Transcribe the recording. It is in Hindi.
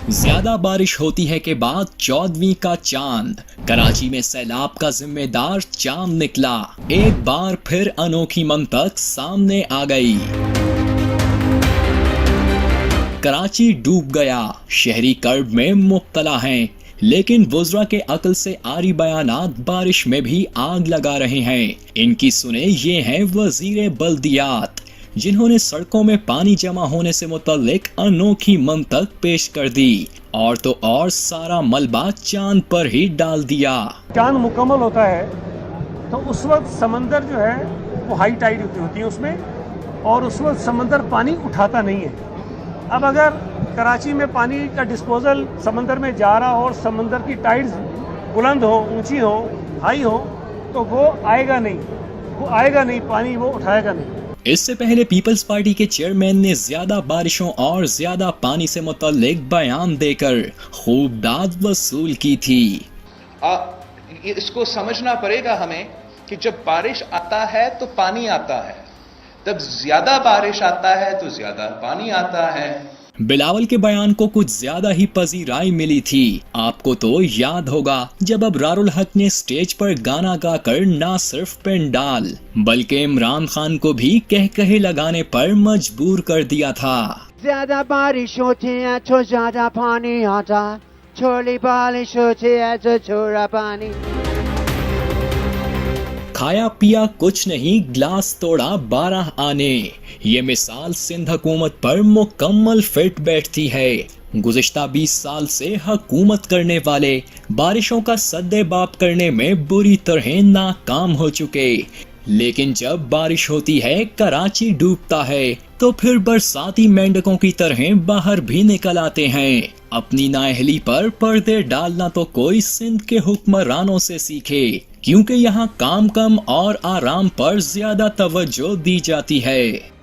ज्यादा बारिश होती है के बाद 14वीं का चांद, कराची में सैलाब का जिम्मेदार चांद निकला। एक बार फिर अनोखी मंतक सामने आ गई। कराची डूब गया, शहरी कर्ब में मुब्तला हैं, लेकिन वुज़रा के अक्ल से आरी बयानात बारिश में भी आग लगा रहे हैं। इनकी सुने ये हैं वजीर बल्दियात, जिन्होंने सड़कों में पानी जमा होने से मुतल्लिक अनोखी मंतक पेश कर दी, और तो और सारा मलबा चांद पर ही डाल दिया। चांद मुकम्मल होता है तो उस वक्त समंदर जो है वो हाई टाइड होती है उसमें, और उस वक्त समंदर पानी उठाता नहीं है। अब अगर कराची में पानी का डिस्पोजल समंदर में जा रहा हो और समंदर की टाइड्स बुलंद हो, ऊंची हो, हाई हो, तो वो आएगा नहीं, पानी वो उठाएगा नहीं। इससे पहले पीपल्स पार्टी के चेयरमैन ने ज्यादा बारिशों और ज्यादा पानी से मुतल्लिक बयान देकर खूब दाद वसूल की थी। इसको समझना पड़ेगा हमें कि जब बारिश आता है तो पानी आता है, तब ज्यादा बारिश आता है तो ज्यादा पानी आता है। बिलावल के बयान को कुछ ज्यादा ही पजीराई मिली थी। आपको तो याद होगा जब अबरारुल हक ने स्टेज पर गाना गाकर ना सिर्फ पेंडाल बल्कि इमरान खान को भी कहे लगाने पर मजबूर कर दिया था। ज्यादा बारिश होती है तो ज्यादा पानी आता, थोड़ी बारिश होती है तो थोड़ा पानी। खाया पिया कुछ नहीं, ग्लास तोड़ा 12 आने, ये मिसाल सिंध हुकूमत पर मुकम्मल फिट बैठती है। गुज़िश्ता 20 साल से हुकूमत करने वाले बारिशों का सद्देबाप करने में बुरी तरह नाकाम हो चुके, लेकिन जब बारिश होती है कराची डूबता है तो फिर बरसाती मेंढकों की तरह बाहर भी निकल आते हैं। अपनी नाअहली पर पर्दे डालना तो कोई सिंध के हुक्मरानों से सीखे, क्योंकि यहाँ काम कम और आराम पर ज्यादा तवज्जो दी जाती है।